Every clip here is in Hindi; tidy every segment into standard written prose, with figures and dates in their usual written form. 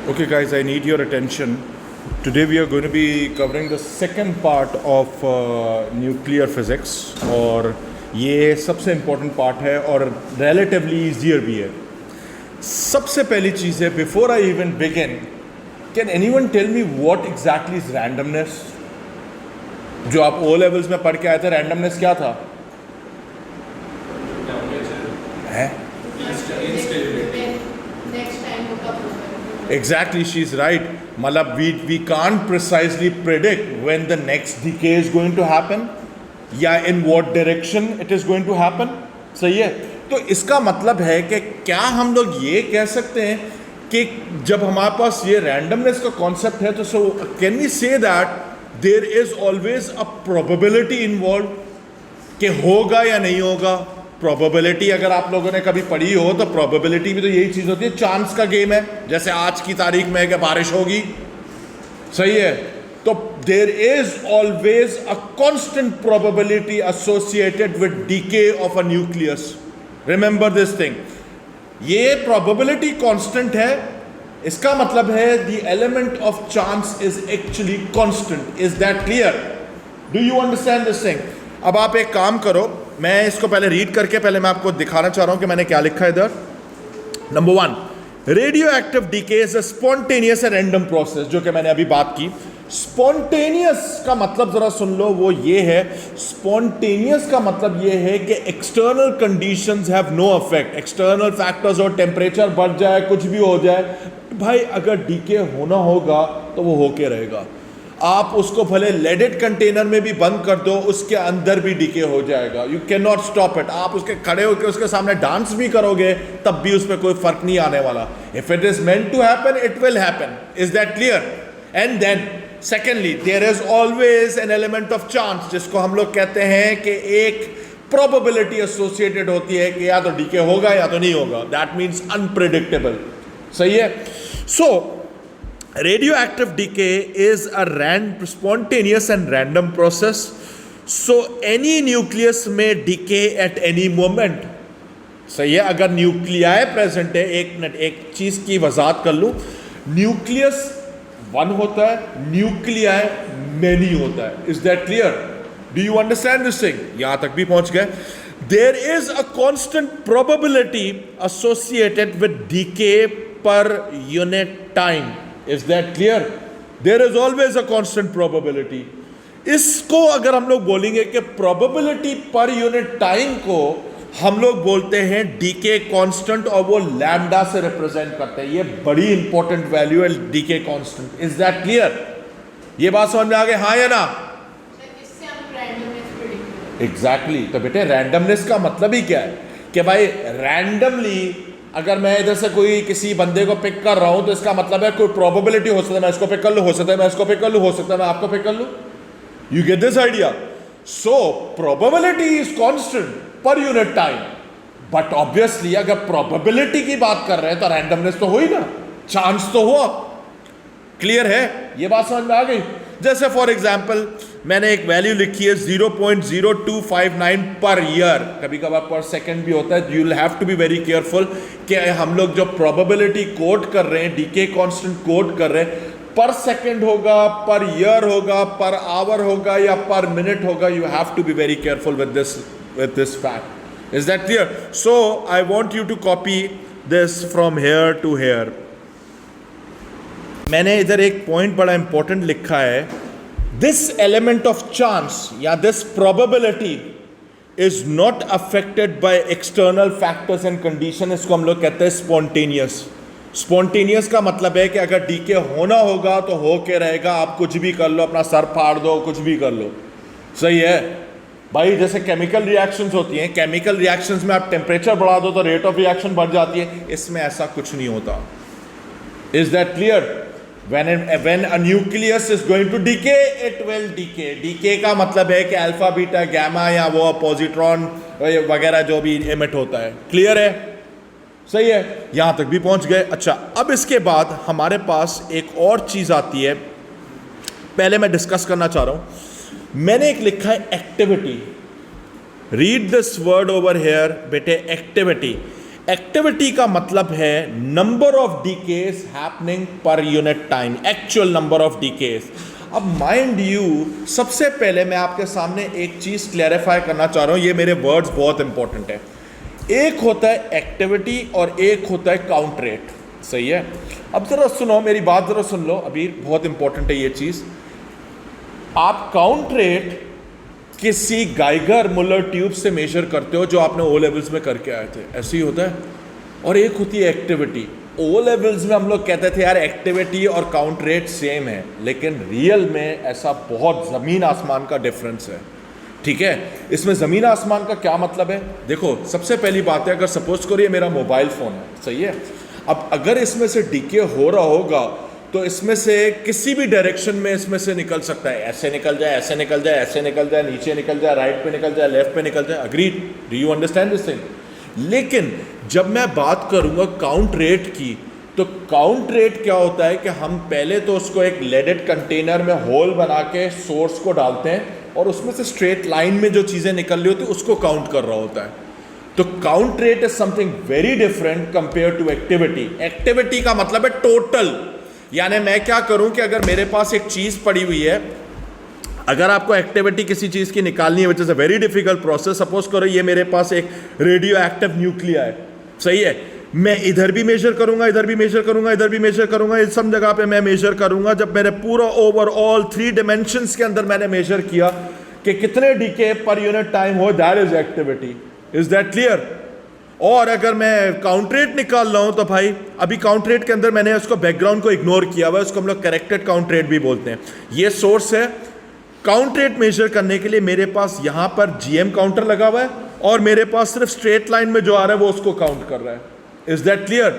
Okay, guys, I need your attention. Today we are going to be covering the second part of nuclear physics और ये सबसे important part है और relatively easier भी है. सबसे पहली चीज़ है, before I even begin, can anyone tell me what exactly is randomness? जो आप O levels में पढ़ के आए थे, randomness क्या था? है? Exactly, she's right. मतलब we can't precisely predict when the next decay is going to happen या in what direction it is going to happen. सही है. तो इसका मतलब है कि क्या हम लोग ये कह सकते हैं कि जब हमारे पास ये randomness का concept है तो so can we say that there is always a probability involved कि होगा या नहीं होगा. प्रोबेबिलिटी अगर आप लोगों ने कभी पढ़ी हो तो प्रोबेबिलिटी भी तो यही चीज़ होती है, चांस का गेम है. जैसे आज की तारीख में है कि बारिश होगी, सही है, तो there is always a constant probability associated with decay of a nucleus. Remember this thing. ये प्रोबेबिलिटी कांस्टेंट है, इसका मतलब है the element of chance is actually constant. Is that clear? Do you understand this thing? अब आप एक काम करो, मैं इसको पहले रीड करके पहले मैं आपको दिखाना चाह रहा हूं कि मैंने क्या लिखा है इधर. Number 1, radioactive decay is a spontaneous and random process. जो कि मैंने अभी बात की. स्पॉन्टेनियस का मतलब जरा सुन लो, वो ये है, स्पॉन्टेनियस का मतलब ये है कि external conditions have no effect. External factors और टेम्परेचर बढ़ जाए, कुछ भी हो जाए, भाई अगर डीके होना होगा तो वो होके रहेगा. आप उसको भले लेडेड कंटेनर में भी बंद कर दो, उसके अंदर भी डीके हो जाएगा. You can not stop it. आप उसके खड़े होकर उसके सामने डांस भी करोगे तब भी उसमें कोई फर्क नहीं आने वाला. If it is meant to happen it will happen. Is that clear? And then secondly there is always an element of chance, जिसको हम लोग कहते हैं कि एक प्रोबेबिलिटी एसोसिएटेड होती है कि या तो डीके होगा या तो नहीं होगा. That means unpredictable. सही है. सो radioactive decay is a spontaneous and random process. So any nucleus may decay at any moment. सही है. अगर न्यूक्लियाई प्रेजेंट है, एक मिनट एक चीज की वजाहत कर लूं. न्यूक्लियस 1 होता है, न्यूक्लियाई मेनी होता है. Is that clear? Do you understand this thing? यहां तक भी पहुंच गए. There is a constant probability associated with decay per unit time. Is that clear? There is always a constant probability. इसको अगर हम लोग बोलेंगे कि probability पर यूनिट टाइम को हम लोग बोलते हैं डीके कांस्टेंट और वो लैम्डा से रिप्रेजेंट करते हैं. ये बड़ी इंपॉर्टेंट वैल्यू है DK constant. Is that clear? ये बात समझ में आ गई, हाँ या ना? एग्जैक्टली. तो बेटे रैंडमनेस का मतलब ही क्या है कि भाई रैंडमली अगर मैं इधर से कोई किसी बंदे को पिक कर रहा हूं तो इसका मतलब है कोई प्रोबेबिलिटी हो सकता है मैं इसको पिक कर लूं, हो सकता है मैं इसको पिक कर लूं, हो सकता है मैं आपको पिक कर लूं. You get this idea? So probability is constant पर यूनिट टाइम, बट ऑब्वियसली अगर प्रोबेबिलिटी की बात कर रहे हैं तो रैंडमनेस तो हो ही ना, चांस तो हुआ. क्लियर है? ये बात समझ में आ गई? जैसे फॉर एग्जाम्पल मैंने एक वैल्यू लिखी है 0.0259 पर ईयर, कभी कभार पर सेकंड भी होता है. You will have to be very careful कि हम लोग जो प्रोबेबिलिटी कोट कर रहे हैं, डीके कांस्टेंट कोट कर रहे हैं, पर सेकंड होगा, पर ईयर होगा, पर आवर होगा या पर मिनट होगा. You have to be very careful with this fact. Is that clear? So I want you to copy this from here to here. मैंने इधर एक पॉइंट बड़ा इंपॉर्टेंट लिखा है. दिस एलिमेंट ऑफ चांस या this probability is not affected by external factors and condition. इसको हम लोग कहते हैं स्पॉन्टेनियस. स्पॉन्टेनियस का मतलब है कि अगर डीके होना होगा तो हो के रहेगा. आप कुछ भी कर लो, अपना सर फाड़ दो, कुछ भी कर लो. सही है भाई. जैसे केमिकल रिएक्शंस होती हैं, केमिकल रिएक्शंस में आप टेम्परेचर बढ़ा दो तो रेट ऑफ रिएक्शन बढ़ जाती है. इसमें ऐसा कुछ नहीं होता. Is that clear? When a nucleus is going to decay, it will decay. Decay का मतलब है कि अल्फा बीटा गैमा या वो पॉजिट्रॉन वगैरह जो भी एमिट होता है. क्लियर है? सही है. यहां तक भी पहुंच गए. अच्छा, अब इसके बाद हमारे पास एक और चीज आती है, पहले मैं डिस्कस करना चाह रहा हूं. मैंने एक लिखा है activity. Read this word over here बेटे, एक्टिविटी. एक्टिविटी का मतलब है number of decays happening per unit time, actual number of decays. अब माइंड यू, सबसे पहले मैं आपके सामने एक चीज क्लैरिफाई करना चाह रहा हूं, ये मेरे वर्ड्स बहुत इंपॉर्टेंट है। एक होता है एक्टिविटी और एक होता है काउंट रेट, सही है। अब जरा सुनो मेरी बात, जरा सुन लो अभी, बहुत इंपॉर्टेंट है ये चीज। आप काउंट रेट किसी गाइगर मुलर ट्यूब से मेजर करते हो जो आपने ओ लेवल्स में करके आए थे, ऐसे ही होता है। और एक होती है एक्टिविटी। ओ लेवल्स में हम लोग कहते थे यार एक्टिविटी और काउंट रेट सेम है, लेकिन रियल में ऐसा बहुत ज़मीन आसमान का डिफरेंस है, ठीक है। इसमें ज़मीन आसमान का क्या मतलब है, देखो सबसे पहली बात है, अगर सपोज करो ये मेरा मोबाइल फ़ोन है, सही है। अब अगर इसमें से डीके हो रहा होगा तो इसमें से किसी भी डायरेक्शन में इसमें से निकल सकता है, ऐसे निकल जाए, ऐसे निकल जाए, ऐसे निकल जाए, नीचे निकल जाए, राइट पे निकल जाए, लेफ्ट पे निकल जाए। Agreed, do you understand this thing? लेकिन जब मैं बात करूंगा काउंट रेट की, तो काउंट रेट क्या होता है कि हम पहले तो उसको एक लेडेड कंटेनर में होल बना के सोर्स को डालते हैं और उसमें से स्ट्रेट लाइन में जो चीज़ें निकल रही होती है उसको काउंट कर रहा होता है। तो count rate is something very different compare to activity. Activity का मतलब है टोटल, यानी मैं क्या करूं कि अगर मेरे पास एक चीज पड़ी हुई है, अगर आपको एक्टिविटी किसी चीज की निकालनी है, which is a very difficult process. Suppose करो ये मेरे पास एक रेडियो एक्टिव न्यूक्लिया है, सही है। मैं इधर भी मेजर करूंगा, इधर भी मेजर करूंगा, इधर भी मेजर करूंगा, इस सब जगह पे मैं मेजर करूंगा। जब मेरे पूरा ओवरऑल 3 डायमेंशंस के अंदर मैंने मेजर किया कि कितने डीके पर यूनिट टाइम हो, that is activity. Is that clear? और अगर मैं काउंट रेट निकाल रहा हूं तो भाई अभी काउंट रेट के अंदर मैंने उसको बैकग्राउंड को इग्नोर किया हुआ है, उसको हम लोग करेक्टेड काउंट रेट भी बोलते हैं। ये सोर्स है। काउंट रेट मेजर करने के लिए मेरे पास यहां पर जीएम काउंटर लगा हुआ है और मेरे पास सिर्फ स्ट्रेट लाइन में जो आ रहा है वो उसको काउंट कर रहा है। Is that clear?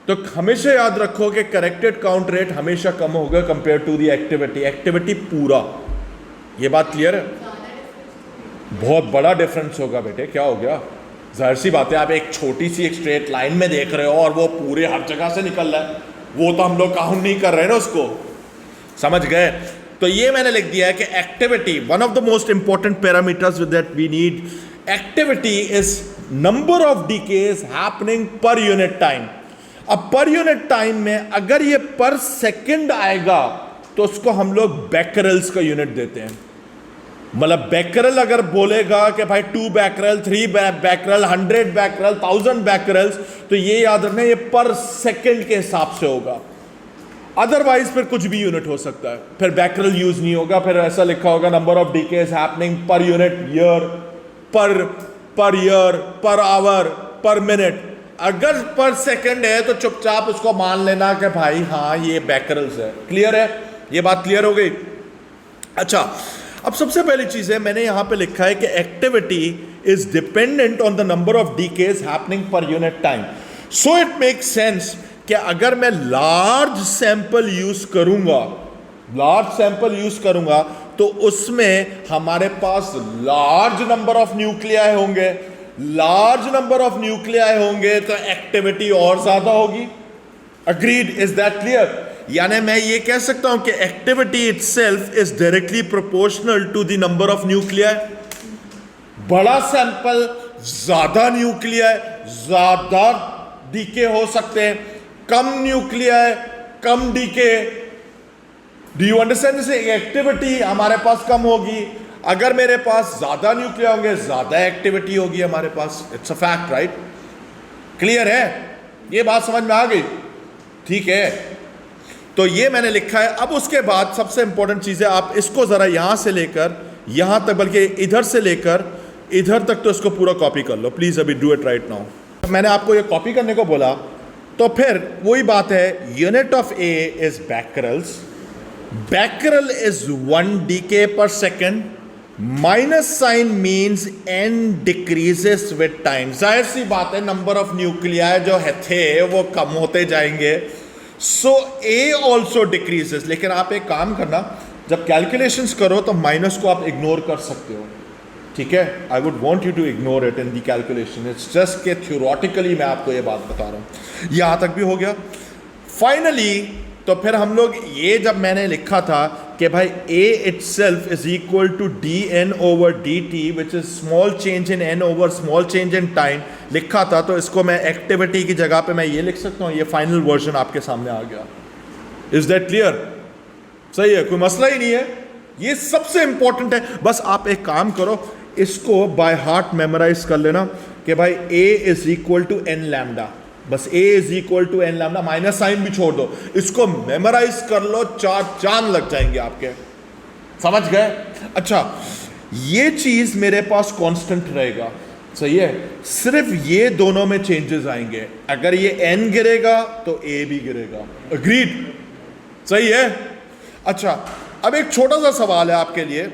तो हमेशा याद रखो कि करेक्टेड काउंट रेट हमेशा कम होगा compare to the activity. Activity पूरा, ये बात क्लियर है? बहुत बड़ा डिफरेंस होगा बेटे। क्या हो गया? जाहिर सी बात है, आप एक छोटी सी एक स्ट्रेट लाइन में देख रहे हो और वो पूरे हर जगह से निकल रहा है, वो तो हम लोग काउंट नहीं कर रहे हैं ना उसको, समझ गए? तो ये मैंने लिख दिया है कि activity, one of the most important parameters with that we need, activity is number of decays happening per unit time. अब पर यूनिट टाइम में अगर ये पर सेकंड आएगा तो उसको हम लोग बैकरल्स का यूनिट देते हैं। मतलब बैकरल अगर बोलेगा कि भाई 2 बैकरल, 3 बैकरल, 100 बैकरल, 1000 बैकरल्स, तो ये याद रखना ये पर सेकंड के हिसाब से होगा। अदरवाइज फिर कुछ भी यूनिट हो सकता है, फिर बैकरल यूज नहीं होगा, फिर ऐसा लिखा होगा number of decays happening per unit year, per year, per hour, पर मिनट। अगर पर सेकंड है तो चुपचाप उसको मान लेना कि भाई हाँ ये बैकरल्स है। क्लियर है? ये बात क्लियर हो गई? अच्छा, अब सबसे पहली चीज है, मैंने यहां पे लिखा है कि activity is dependent on the number of decays happening per unit time. So it makes sense कि अगर मैं लार्ज सैंपल यूज करूंगा तो उसमें हमारे पास लार्ज नंबर ऑफ न्यूक्लियाई होंगे। लार्ज नंबर ऑफ न्यूक्लियाई होंगे तो एक्टिविटी और ज्यादा होगी। अग्रीड? Is that clear? यानी मैं ये कह सकता हूं कि activity itself is directly proportional to the number of nuclei. बड़ा सैंपल, ज्यादा न्यूक्लियाई, ज्यादा डीके हो सकते हैं, कम न्यूक्लियाई, कम डीके। Do you understand? जैसे एक्टिविटी हमारे पास कम होगी, अगर मेरे पास ज्यादा न्यूक्लियाई होंगे ज्यादा एक्टिविटी होगी हमारे पास। It's a fact, right? Clear है? ये बात समझ में आ गई? ठीक है, तो ये मैंने लिखा है। अब उसके बाद सबसे इंपॉर्टेंट चीज है, आप इसको जरा यहां से लेकर यहां तक, बल्कि इधर से लेकर इधर तक, तो इसको पूरा कॉपी कर लो प्लीज। अभी डू इट राइट नाउ। मैंने आपको ये कॉपी करने को बोला तो फिर वही बात है, unit of A is becquerels. Becquerel is 1 decay per second. Minus sign means N decreases with time. जाहिर सी बात है, नंबर ऑफ न्यूक्लियाई जो है थे वो कम होते जाएंगे, सो ए ऑल्सो डिक्रीजेस। लेकिन आप एक काम करना, जब कैलकुलेशंस करो तो माइनस को आप इग्नोर कर सकते हो, ठीक है? I would want you to ignore it in the calculation. It's just के थ्योरेटिकली मैं आपको ये बात बता रहा हूँ। यहां तक भी हो गया। फाइनली तो फिर हम लोग ये, जब मैंने लिखा था कि भाई a itself is equal to dn over dt which is small change in n over small change in time लिखा था, तो इसको मैं एक्टिविटी की जगह पे मैं ये लिख सकता हूँ, ये फाइनल वर्जन आपके सामने आ गया। Is that clear? सही है, कोई मसला ही नहीं है, ये सबसे इंपॉर्टेंट है। बस आप एक काम करो, इसको बाय हार्ट मेमोराइज कर लेना कि भाई a is equal to n lambda, बस a is equal to n lambda, minus sign भी छोड़ दो, इसको मेमोराइज कर लो, चार चांद लग जाएंगे आपके, समझ गए? अच्छा, ये चीज मेरे पास कांस्टेंट रहेगा, सही है, सिर्फ ये दोनों में चेंजेस आएंगे, अगर ये n गिरेगा तो a भी गिरेगा। अग्रीड? सही है। अच्छा, अब एक छोटा सा सवाल है आपके लिए,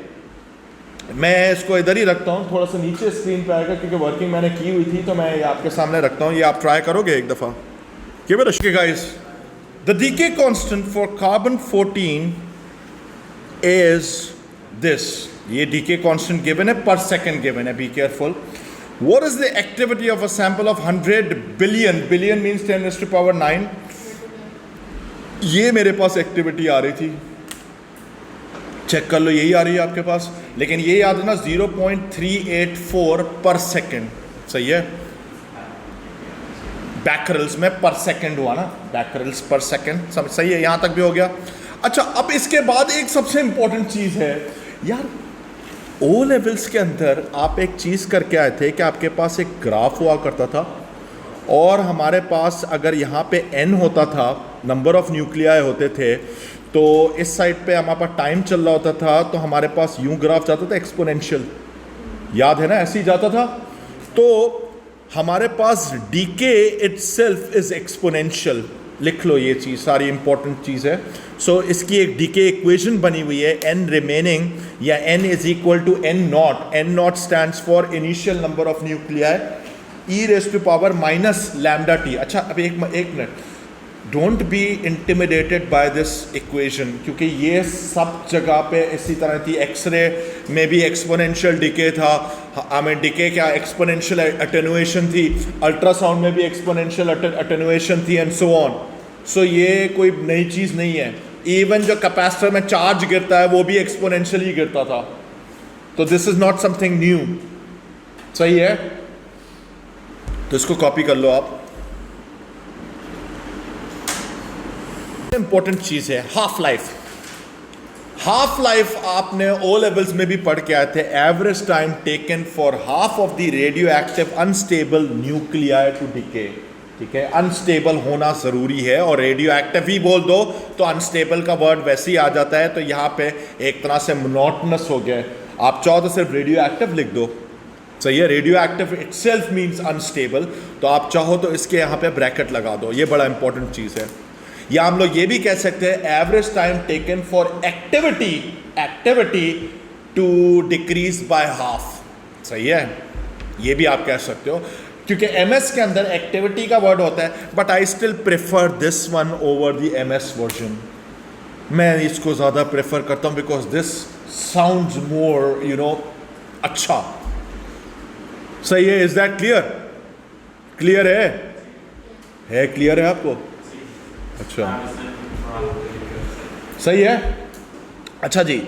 मैं इसको इधर ही रखता हूँ, थोड़ा सा नीचे स्क्रीन पे आएगा क्योंकि वर्किंग मैंने की हुई थी, तो मैं ये आपके सामने रखता हूँ, ये आप ट्राई करोगे एक दफ़ा? Give it a shot guys. The decay constant for carbon 14 is this, ये डीके कांस्टेंट गिवन है, पर सेकंड गिवन है, be careful. What is the activity of a sample of 100 billion, billion means 10⁻⁹, ये मेरे पास एक्टिविटी आ रही थी, चेक कर लो, यही आ रही है आपके पास, लेकिन ये याद है ना 0.384 पर सेकेंड, सही है, बैकरल्स में पर सेकेंड हुआ ना, बैकरल्स पर सेकेंड, सब सही है, यहां तक भी हो गया। अच्छा, अब इसके बाद एक सबसे इंपॉर्टेंट चीज है यार, ओ लेवल्स के अंदर आप एक चीज करके आए थे कि आपके पास एक ग्राफ हुआ करता था, और हमारे पास अगर यहाँ पे n होता था, नंबर ऑफ न्यूक्लियाई होते थे, तो इस साइड पे हमारे पास टाइम चल रहा होता था, तो हमारे पास यूं ग्राफ जाता था एक्सपोनेंशियल, याद है ना, ऐसे ही जाता था। तो हमारे पास डीके इटसेल्फ इज एक्सपोनेंशियल, लिख लो ये चीज़, सारी इंपॉर्टेंट चीज़ है। सो इसकी एक डीके इक्वेशन बनी हुई है, n रिमेनिंग या n is equal to n naught, n naught stands for initial number of nuclei e raise to power minus lambda T. अच्छा, अब एक minute, don't be intimidated by this equation, क्योंकि ये सब जगह पे इसी तरह थी, एक्सरे में भी एक्सपोनेंशियल डिके था, आई मीन डिके क्या, एक्सपोनेंशियल अटेनुएशन थी, अल्ट्रासाउंड में भी एक्सपोनेंशियल अटेनुएशन थी, एंड सो ऑन। सो ये कोई नई चीज़ नहीं है, इवन जो कैपेसिटर में चार्ज गिरता है वो भी एक्सपोनेंशियल ही गिरता था, तो this is not something new, सही है, तो इसको कॉपी कर लो आप। इंपॉर्टेंट चीज है हाफ लाइफ। हाफ लाइफ आपने ओ लेवल्स में भी पढ़ के आए थे, average time taken for half of the radioactive unstable nuclei to decay. ठीक है, अनस्टेबल होना जरूरी है, और रेडियो एक्टिव ही बोल दो तो अनस्टेबल का वर्ड वैसे ही आ जाता है, तो यहाँ पे एक तरह से मोनोटोनस हो गया, आप चाहो तो सिर्फ रेडियो एक्टिव लिख दो, सही है, radio active itself means unstable, तो आप चाहो तो इसके यहाँ पे ब्रैकेट लगा दो, ये बड़ा इंपॉर्टेंट चीज़ है। या हम लोग ये भी कह सकते हैं average time taken for activity to decrease by half, सही है, ये भी आप कह सकते हो, क्योंकि एमएस के अंदर एक्टिविटी का वर्ड होता है, but I still prefer this one over the MS version. मैं इसको ज़्यादा प्रेफर करता हूँ बिकॉज दिस साउंड्स मोर अच्छा, सही है। Is that clear? क्लियर है क्लियर है आपको? अच्छा, सही है। अच्छा जी,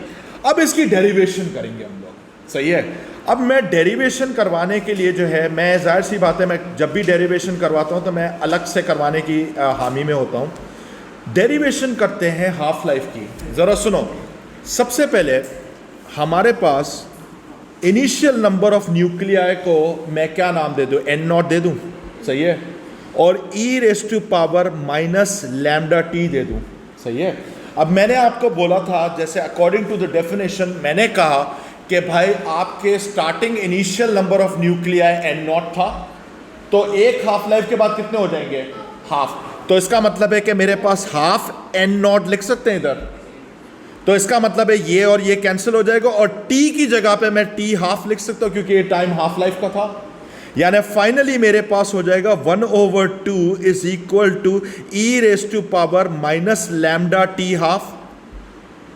अब इसकी डेरिवेशन करेंगे हम लोग, सही है। अब मैं डेरिवेशन करवाने के लिए जो है, मैं जाहिर सी बात है, मैं जब भी डेरिवेशन करवाता हूँ तो मैं अलग से करवाने की हामी में होता हूँ। डेरिवेशन करते हैं हाफ लाइफ की, ज़रा सुनो। सबसे पहले हमारे पास इनिशियल नंबर ऑफ न्यूक्लियाई को मैं क्या नाम दे दूँ? n नॉट दे दूँ, सही है, और e raise to power minus lambda T दे दूँ, सही है। अब मैंने आपको बोला था, जैसे अकॉर्डिंग टू द डेफिनेशन मैंने कहा कि भाई आपके starting initial number of nuclei n not था, तो एक हाफ लाइफ के बाद कितने हो जाएंगे? हाफ। तो इसका मतलब है कि मेरे पास हाफ n नॉट लिख सकते हैं इधर, तो इसका मतलब है ये और ये कैंसिल हो जाएगा, और t की जगह पे मैं t हाफ लिख सकता हूँ क्योंकि ये टाइम हाफ लाइफ का था। यानी फाइनली मेरे पास हो जाएगा 1/2 is equal to e raise to power minus lambda T half,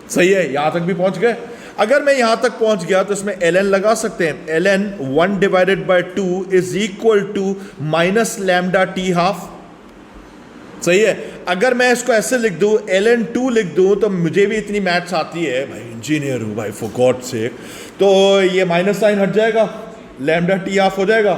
सही है। यहां तक भी पहुंच गए? अगर मैं यहां तक पहुंच गया तो इसमें ln लगा सकते हैं, ln 1/2 is equal to minus lambda T half, सही है। अगर मैं इसको ऐसे लिख दूं, ln2 लिख दूं, तो मुझे भी इतनी मैथ्स आती है भाई, इंजीनियर हूं भाई, फॉर गॉड सेक, तो ये माइनस साइन हट जाएगा, लैम्डा टी हाफ हो जाएगा।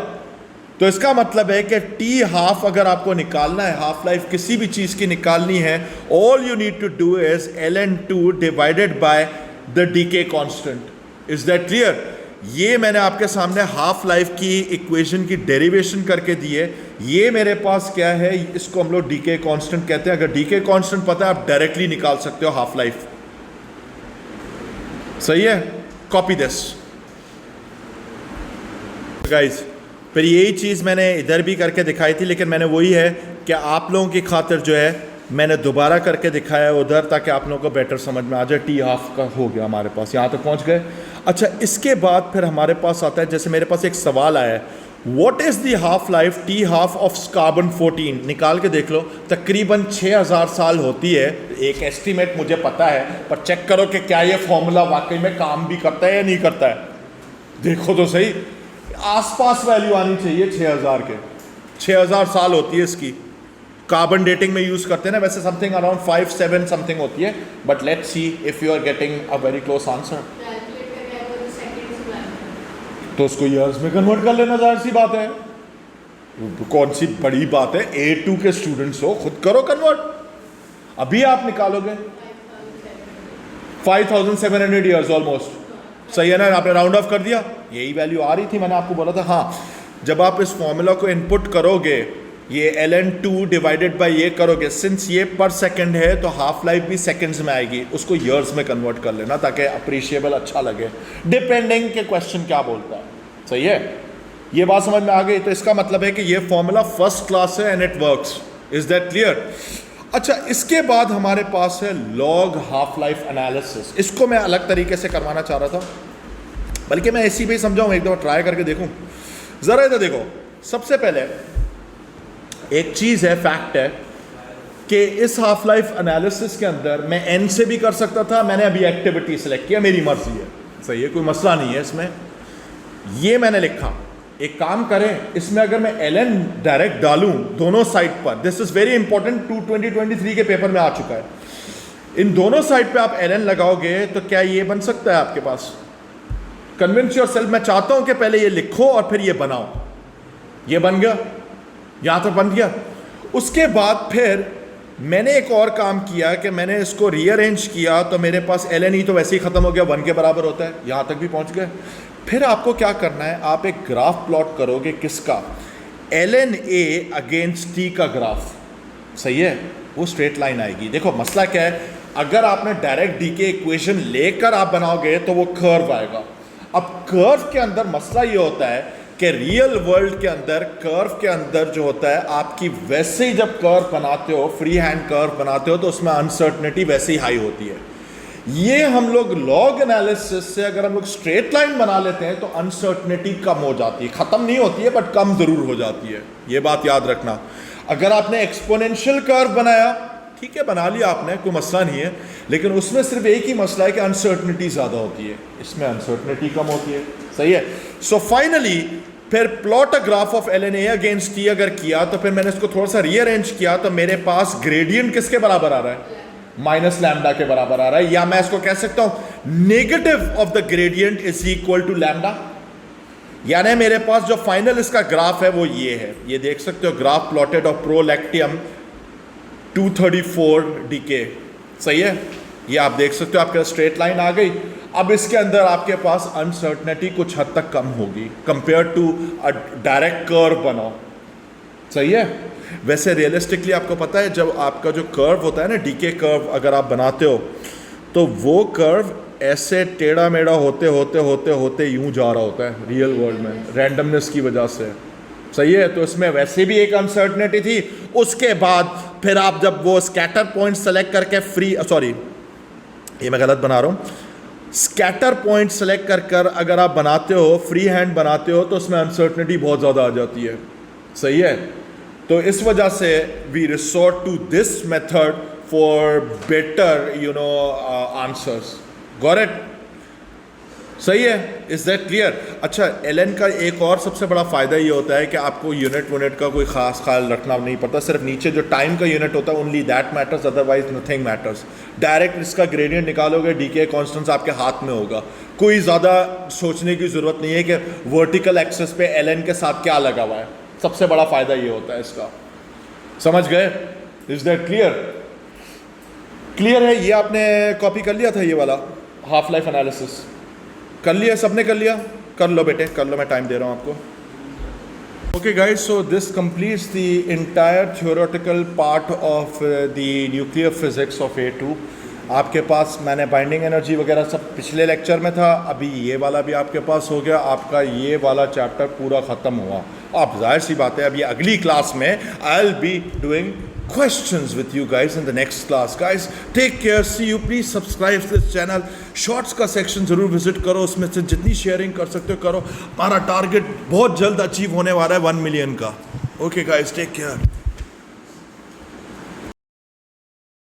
तो इसका मतलब है कि टी हाफ अगर आपको निकालना है, हाफ लाइफ किसी भी चीज़ की निकालनी है, all you need to do is ln2 divided by the decay constant. Is that clear? ये मैंने आपके सामने हाफ लाइफ की इक्वेशन की डेरिवेशन करके दी है। ये मेरे पास क्या है, इसको हम लोग डीके कांस्टेंट कहते हैं। अगर डीके कांस्टेंट पता है, आप डायरेक्टली निकाल सकते हो हाफ लाइफ। सही है? Copy this guys. फिर यही चीज़ मैंने इधर भी करके दिखाई थी, लेकिन मैंने वही है कि आप लोगों की खातिर जो है मैंने दोबारा करके दिखाया है उधर, ताकि आप लोगों को बेटर समझ में आ जाए। टी हाफ का हो गया हमारे पास, यहाँ तक पहुँच गए। अच्छा, इसके बाद फिर हमारे पास आता है, जैसे मेरे पास एक सवाल आया है, what is the half life T half of carbon 14? निकाल के देख लो, तकरीबन 6000 साल होती है। एक एस्टीमेट मुझे पता है, पर चेक करो कि क्या ये फॉर्मूला वाकई में काम भी करता है या नहीं करता है। देखो तो सही, आसपास वैल्यू आनी चाहिए 6000 के। 6000 साल होती है इसकी, कार्बन डेटिंग में यूज करते हैं ना, वैसे समथिंग अराउंड 5-7 समथिंग होती है, but let's see if you are getting a very close answer. तो उसको ईयर्स में कन्वर्ट कर लेना, जाहिर सी बात है, कौन सी बड़ी बात है। A2 के स्टूडेंट्स हो, खुद करो कन्वर्ट। अभी आप निकालोगे 5700 ईयर्स ऑलमोस्ट। सही है ना? आपने राउंड ऑफ कर दिया, यही वैल्यू आ रही थी, मैंने आपको बोला था। हाँ, जब आप इस फॉर्मूला को इनपुट करोगे, ये ln2 डिवाइडेड बाय ये करोगे, सिंस ये पर सेकंड है तो हाफ लाइफ भी सेकंड्स में आएगी, उसको ईयर्स में कन्वर्ट कर लेना ताकि अप्रिशिएबल अच्छा लगे, डिपेंडिंग के क्वेश्चन क्या बोलता है। सही है? ये बात समझ में आ गई? तो इसका मतलब है कि ये फॉर्मूला फर्स्ट क्लास है and it works. Is that clear? अच्छा, इसके बाद हमारे पास है लॉग हाफ लाइफ एनालिसिस। इसको मैं अलग तरीके से करवाना चाह रहा था, बल्कि मैं ऐसी भी समझाऊँ, एक दफ़ा ट्राई करके देखूँ। ज़रा इधर देखो, सबसे पहले एक चीज़ है, फैक्ट है कि इस हाफ लाइफ एनालिसिस के अंदर मैं एन से भी कर सकता था। मैंने अभी एक्टिविटी सेलेक्ट किया, मेरी मर्जी है। सही है, कोई मसला नहीं है इसमें। ये मैंने लिखा, एक काम करें, इसमें अगर मैं ln डायरेक्ट डालूं दोनों साइड पर, दिस इज वेरी इंपॉर्टेंट, 2023 के पेपर में आ चुका है। इन दोनों साइड पे आप ln लगाओगे तो क्या ये बन सकता है आपके पास? Convince yourself. मैं चाहता हूं कि पहले ये लिखो और फिर ये बनाओ। ये बन गया, यहां तक बन गया। उसके बाद फिर मैंने एक और काम किया कि मैंने इसको रीअरेंज किया, तो मेरे पास ln ही तो वैसे ही खत्म हो गया, 1 के बराबर होता है, यहां तक भी पहुंच गए। फिर आपको क्या करना है, आप एक ग्राफ प्लॉट करोगे, किसका? ln a अगेंस्ट t का ग्राफ। सही है? वो स्ट्रेट लाइन आएगी। देखो मसला क्या है, अगर आपने डायरेक्ट डी के इक्वेशन लेकर आप बनाओगे तो वो कर्व आएगा। अब कर्व के अंदर मसला ये होता है कि रियल वर्ल्ड के अंदर कर्व के अंदर जो होता है, आपकी वैसे ही जब कर्व बनाते हो, फ्री हैंड कर्व बनाते हो, तो उसमें अनसर्टनिटी वैसे ही हाई होती है। ये हम लोग लॉग एनालिसिस से अगर हम लोग स्ट्रेट लाइन बना लेते हैं तो अनसर्टनिटी कम हो जाती है, खत्म नहीं होती है बट कम जरूर हो जाती है। ये बात याद रखना। अगर आपने एक्सपोनेंशियल कर्व बनाया, ठीक है, बना लिया आपने, कोई मसला नहीं है, लेकिन उसमें सिर्फ एक ही मसला है कि अनसर्टनिटी ज़्यादा होती है, इसमें अनसर्टनिटी कम होती है। सही है? सो फाइनली फिर plot a graph of ln a against t अगर किया, तो फिर मैंने इसको थोड़ा सा रीअरेंज किया, तो मेरे पास ग्रेडियंट किसके बराबर आ रहा है? माइनस लैम्डा के बराबर आ रहा है। या मैं इसको कह सकता हूं negative of the gradient is equal to lambda. यानी मेरे पास जो फाइनल इसका ग्राफ है वो ये है, ये देख सकते हो, ग्राफ प्लॉटेड ऑफ प्रोलैक्टियम 234 डीके। सही है? ये आप देख सकते हो, आपके स्ट्रेट लाइन आ गई। अब इसके अंदर आपके पास अनसर्टनिटी कुछ हद तक कम होगी compare to a direct curve बनाओ। सही है? वैसे रियलिस्टिकली आपको पता है, जब आपका जो कर्व होता है ना, डीके कर्व अगर आप बनाते हो, तो वो कर्व ऐसे टेढ़ा मेढ़ा होते होते होते होते यूं जा रहा होता है रियल वर्ल्ड में, रैंडमनेस की वजह से। सही है? तो इसमें वैसे भी एक अनसर्टनिटी थी। उसके बाद फिर आप जब वो स्कैटर पॉइंट सेलेक्ट करके ये मैं गलत बना रहा हूँ, स्कैटर पॉइंट सेलेक्ट कर अगर आप बनाते हो, फ्री हैंड बनाते हो, तो उसमें अनसर्टनिटी बहुत ज़्यादा आ जाती है। सही है? तो इस वजह से we resort to this method for better answers. Got it? सही है, इज दैट क्लियर? अच्छा, एलएन का एक और सबसे बड़ा फ़ायदा ये होता है कि आपको यूनिट का कोई ख़ास ख्याल रखना नहीं पड़ता, सिर्फ नीचे जो टाइम का यूनिट होता है only that matters, otherwise nothing matters. Direct इसका ग्रेडियंट निकालोगे, डीके कॉन्स्टेंट्स आपके हाथ में होगा, कोई ज़्यादा सोचने की ज़रूरत नहीं है कि वर्टिकल एक्सेस पे एलएन के साथ क्या लगा हुआ है। सबसे बड़ा फ़ायदा ये होता है इसका, समझ गए? Is that clear? क्लियर है? ये आपने कॉपी कर लिया था ये वाला हाफ लाइफ एनालिसिस? कर लिया सबने? कर लिया? कर लो बेटे, कर लो, मैं टाइम दे रहा हूँ आपको। Okay guys, so this completes the entire theoretical part of the nuclear physics of A2। आपके पास मैंने बाइंडिंग एनर्जी वगैरह सब पिछले लेक्चर में था, अभी ये वाला भी आपके पास हो गया, आपका ये वाला चैप्टर पूरा ख़त्म हुआ। अब जाहिर सी बात है, अभी अगली क्लास में I will be doing questions with you guys in the next class. Guys, take care, see you, please subscribe to this channel. Shorts का सेक्शन ज़रूर विजिट करो, उसमें से जितनी शेयरिंग कर सकते हो करो। हमारा टारगेट बहुत जल्द अचीव होने वाला है 1 मिलियन का। Okay guys, take care.